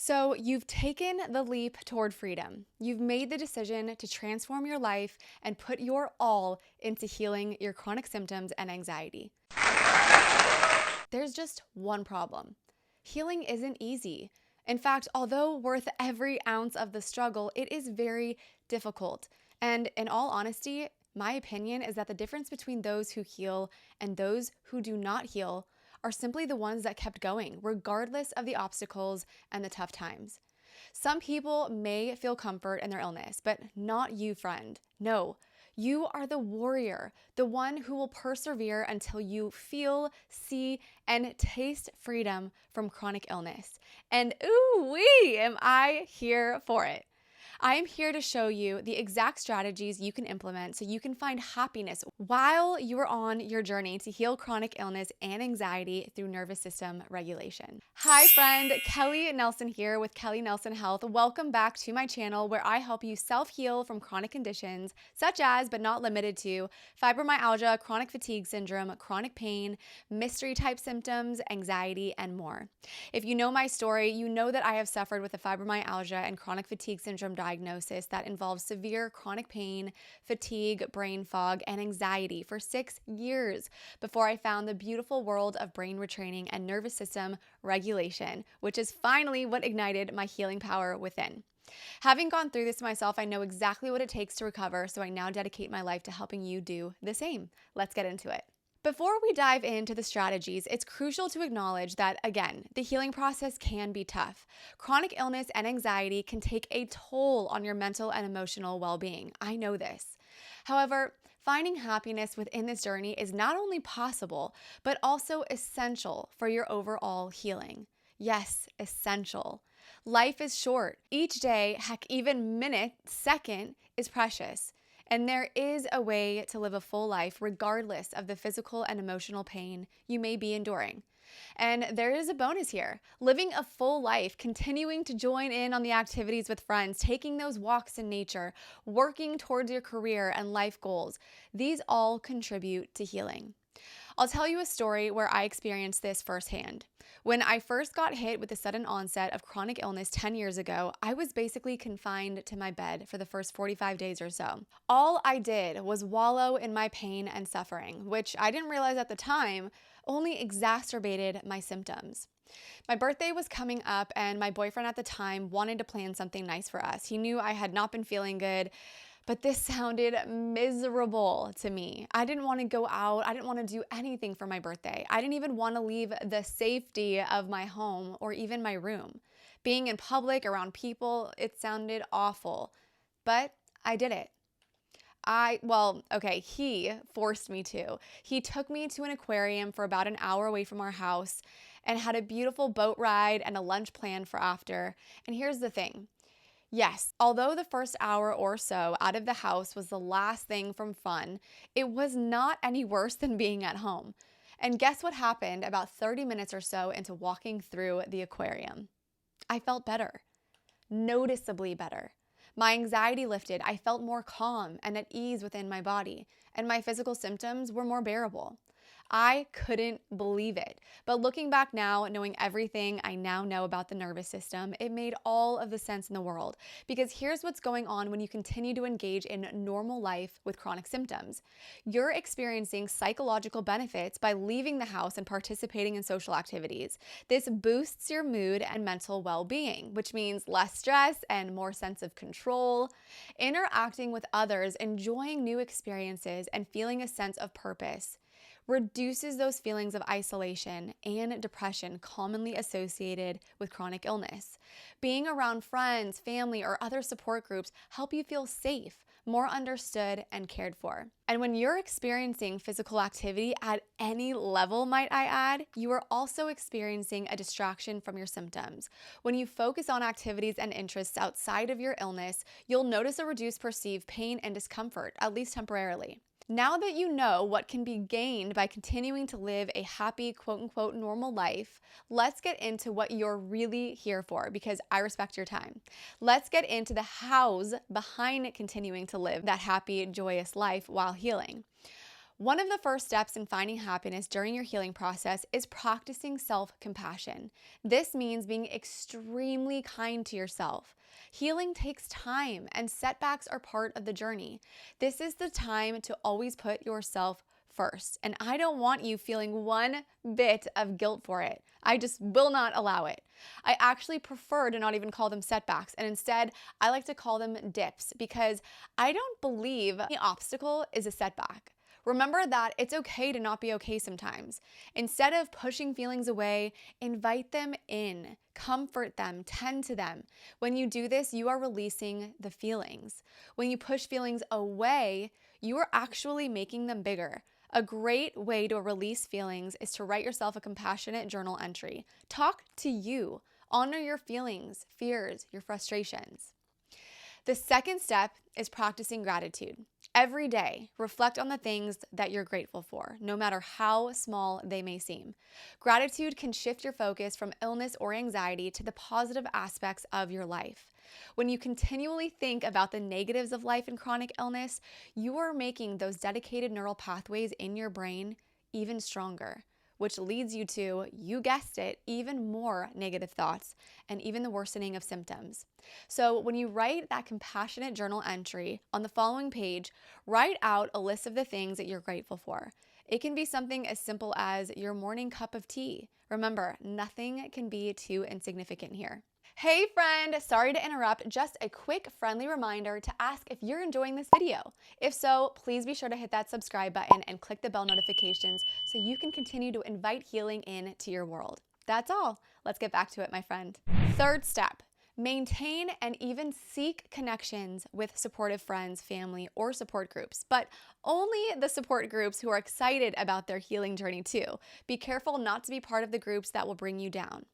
So, you've taken the leap toward freedom. You've made the decision to transform your life and put your all into healing your chronic symptoms and anxiety. There's just one problem. Healing isn't easy. In fact, although worth every ounce of the struggle, it is very difficult. And in all honesty, my opinion is that the difference between those who heal and those who do not heal are simply the ones that kept going, regardless of the obstacles and the tough times. Some people may feel comfort in their illness, but not you, friend. No, you are the warrior, the one who will persevere until you feel, see, and taste freedom from chronic illness. And ooh-wee, am I here for it. I am here to show you the exact strategies you can implement so you can find happiness while you are on your journey to heal chronic illness and anxiety through nervous system regulation. Hi friend, Kelly Nelson here with Kelly Nelson Health. Welcome back to my channel where I help you self-heal from chronic conditions such as, but not limited to, fibromyalgia, chronic fatigue syndrome, chronic pain, mystery type symptoms, anxiety, and more. If you know my story, you know that I have suffered with a fibromyalgia and chronic fatigue syndrome diagnosis that involves severe chronic pain, fatigue, brain fog, and anxiety for 6 years before I found the beautiful world of brain retraining and nervous system regulation, which is finally what ignited my healing power within. Having gone through this myself, I know exactly what it takes to recover, so I now dedicate my life to helping you do the same. Let's get into it. Before we dive into the strategies, it's crucial to acknowledge that, again, the healing process can be tough. Chronic illness and anxiety can take a toll on your mental and emotional well-being. I know this. However, finding happiness within this journey is not only possible, but also essential for your overall healing. Yes, essential. Life is short. Each day, heck, even minute, second, is precious. And there is a way to live a full life regardless of the physical and emotional pain you may be enduring. And there is a bonus here. Living a full life, continuing to join in on the activities with friends, taking those walks in nature, working towards your career and life goals, these all contribute to healing. I'll tell you a story where I experienced this firsthand. When I first got hit with the sudden onset of chronic illness 10 years ago, I was basically confined to my bed for the first 45 days or so. All I did was wallow in my pain and suffering, which I didn't realize at the time only exacerbated my symptoms. My birthday was coming up and my boyfriend at the time wanted to plan something nice for us. He knew I had not been feeling good, but this sounded miserable to me. I didn't want to go out. I didn't want to do anything for my birthday. I didn't even want to leave the safety of my home or even my room. Being in public around people, it sounded awful, but I did it. He forced me to. He took me to an aquarium for about an hour away from our house and had a beautiful boat ride and a lunch planned for after. And here's the thing. Yes, although the first hour or so out of the house was the last thing from fun, it was not any worse than being at home. And guess what happened about 30 minutes or so into walking through the aquarium? I felt better, noticeably better. My anxiety lifted, I felt more calm and at ease within my body, and my physical symptoms were more bearable. I couldn't believe it. But looking back now, knowing everything I now know about the nervous system, it made all of the sense in the world. Because here's what's going on when you continue to engage in normal life with chronic symptoms. You're experiencing psychological benefits by leaving the house and participating in social activities. This boosts your mood and mental well-being, which means less stress and more sense of control. Interacting with others, enjoying new experiences, and feeling a sense of purpose reduces those feelings of isolation and depression commonly associated with chronic illness. Being around friends, family, or other support groups help you feel safe, more understood, and cared for. And when you're experiencing physical activity at any level, might I add, you are also experiencing a distraction from your symptoms. When you focus on activities and interests outside of your illness, you'll notice a reduced perceived pain and discomfort, at least temporarily. Now that you know what can be gained by continuing to live a happy, quote-unquote, normal life, let's get into what you're really here for, because I respect your time. Let's get into the hows behind continuing to live that happy, joyous life while healing. One of the first steps in finding happiness during your healing process is practicing self-compassion. This means being extremely kind to yourself. Healing takes time, and setbacks are part of the journey. This is the time to always put yourself first, and I don't want you feeling one bit of guilt for it. I just will not allow it. I actually prefer to not even call them setbacks, and instead, I like to call them dips because I don't believe the obstacle is a setback. Remember that it's okay to not be okay sometimes. Instead of pushing feelings away, invite them in, comfort them, tend to them. When you do this, you are releasing the feelings. When you push feelings away, you are actually making them bigger. A great way to release feelings is to write yourself a compassionate journal entry. Talk to you. Honor your feelings, fears, your frustrations. The second step is practicing gratitude. Every day, reflect on the things that you're grateful for, no matter how small they may seem. Gratitude can shift your focus from illness or anxiety to the positive aspects of your life. When you continually think about the negatives of life and chronic illness, you are making those dedicated neural pathways in your brain even stronger, which leads you to, you guessed it, even more negative thoughts and even the worsening of symptoms. So when you write that compassionate journal entry on the following page, write out a list of the things that you're grateful for. It can be something as simple as your morning cup of tea. Remember, nothing can be too insignificant here. Hey friend, sorry to interrupt, just a quick friendly reminder to ask if you're enjoying this video. If so, please be sure to hit that subscribe button and click the bell notifications so you can continue to invite healing into your world. That's all. Let's get back to it, my friend. Third step, maintain and even seek connections with supportive friends, family, or support groups, but only the support groups who are excited about their healing journey too. Be careful not to be part of the groups that will bring you down.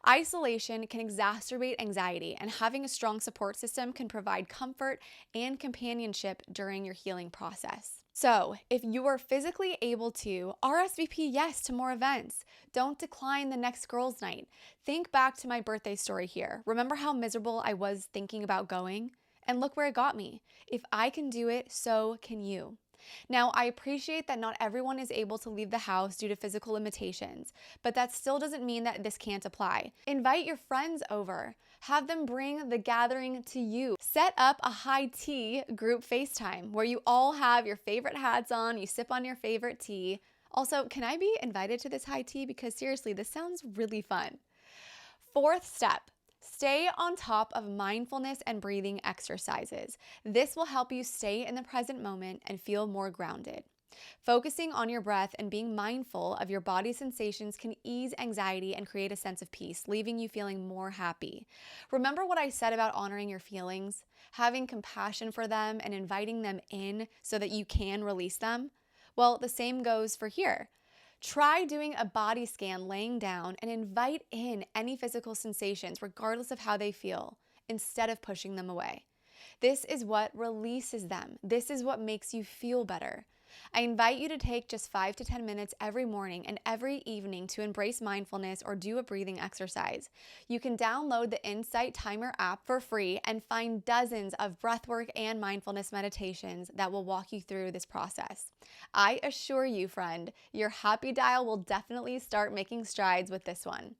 Isolation can exacerbate anxiety, and having a strong support system can provide comfort and companionship during your healing process. So, if you are physically able to, RSVP yes to more events. Don't decline the next girls' night. Think back to my birthday story here. Remember how miserable I was thinking about going? And look where it got me. If I can do it, so can you. Now, I appreciate that not everyone is able to leave the house due to physical limitations, but that still doesn't mean that this can't apply. Invite your friends over. Have them bring the gathering to you. Set up a high tea group FaceTime where you all have your favorite hats on, you sip on your favorite tea. Also, can I be invited to this high tea? Because seriously, this sounds really fun. Fourth step. Stay on top of mindfulness and breathing exercises. This will help you stay in the present moment and feel more grounded. Focusing on your breath and being mindful of your body's sensations can ease anxiety and create a sense of peace, leaving you feeling more happy. Remember what I said about honoring your feelings, having compassion for them, and inviting them in so that you can release them? Well, the same goes for here. Try doing a body scan laying down and invite in any physical sensations, regardless of how they feel, instead of pushing them away. This is what releases them. This is what makes you feel better. I invite you to take just 5 to 10 minutes every morning and every evening to embrace mindfulness or do a breathing exercise. You can download the Insight Timer app for free and find dozens of breathwork and mindfulness meditations that will walk you through this process. I assure you, friend, your happy dial will definitely start making strides with this one.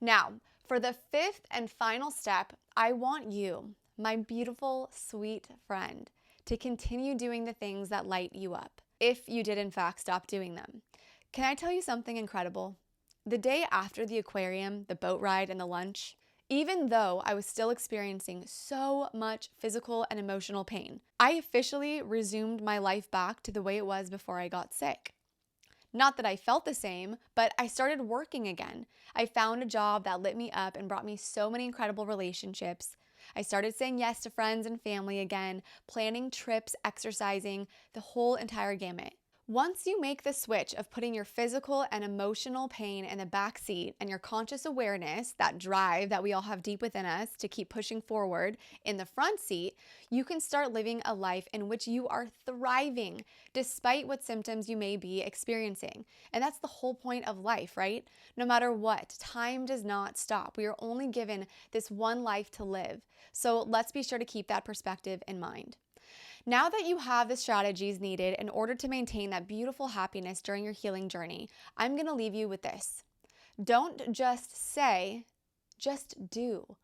Now, for the fifth and final step, I want you, my beautiful, sweet friend, to continue doing the things that light you up, if you did in fact stop doing them. Can I tell you something incredible? The day after the aquarium, the boat ride, and the lunch, even though I was still experiencing so much physical and emotional pain, I officially resumed my life back to the way it was before I got sick. Not that I felt the same, but I started working again. I found a job that lit me up and brought me so many incredible relationships. I started saying yes to friends and family again, planning trips, exercising, the whole entire gamut. Once you make the switch of putting your physical and emotional pain in the back seat and your conscious awareness, that drive that we all have deep within us to keep pushing forward, in the front seat, you can start living a life in which you are thriving despite what symptoms you may be experiencing. And that's the whole point of life, right? No matter what, time does not stop. We are only given this one life to live. So let's be sure to keep that perspective in mind. Now that you have the strategies needed in order to maintain that beautiful happiness during your healing journey, I'm going to leave you with this. Don't just say, just do.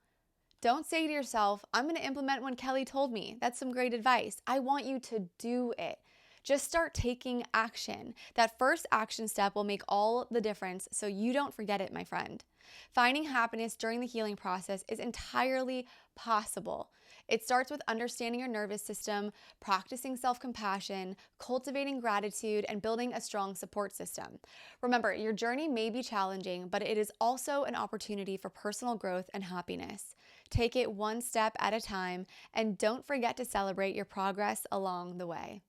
Don't say to yourself, I'm going to implement what Kelly told me. That's some great advice. I want you to do it. Just start taking action. That first action step will make all the difference, so you don't forget it, my friend. Finding happiness during the healing process is entirely possible. It starts with understanding your nervous system, practicing self-compassion, cultivating gratitude, and building a strong support system. Remember, your journey may be challenging, but it is also an opportunity for personal growth and happiness. Take it one step at a time, and don't forget to celebrate your progress along the way.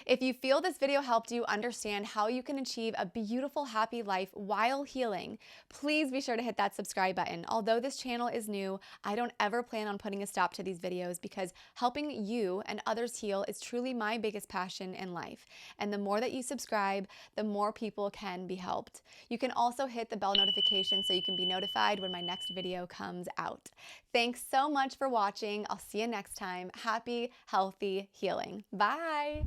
If you feel this video helped you understand how you can achieve a beautiful, happy life while healing, please be sure to hit that subscribe button. Although this channel is new, I don't ever plan on putting a stop to these videos because helping you and others heal is truly my biggest passion in life. And the more that you subscribe, the more people can be helped. You can also hit the bell notification so you can be notified when my next video comes out. Thanks so much for watching. I'll see you next time. Happy, healthy healing. Bye.